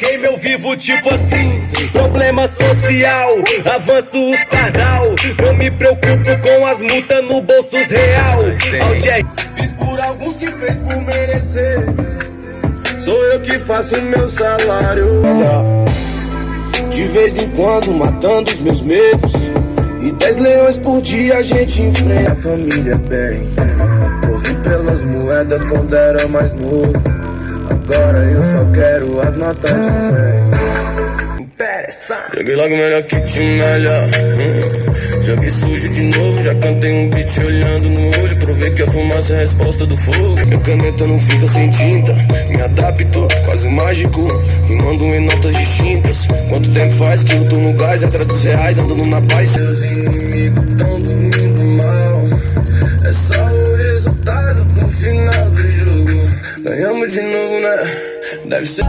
game eu vivo tipo assim. Problema social, avanço os pardal. Não me preocupo com as multas no bolsos real. Fiz por alguns que fez por merecer. Sou eu que faço meu salário. De vez em quando matando os meus medos. E 10 leões por dia a gente enfrenta. A família bem. Corri pelas moedas quando era mais novo. Agora eu só quero as notas de 100. Interessante. Joguei logo melhor que te melhor. Joguei sujo de novo. Já cantei um beat olhando no olho. Provei que a fumaça é a resposta do fogo. Minha caneta não fica sem tinta. Me adapto, quase mágico. Rimando em notas distintas. Quanto tempo faz que eu tô no gás? Atrás dos reais, andando na paz. Seus inimigos tão dormindo mal. É só o resultado no final do jogo. Ganhamos de novo, né? Deve ser.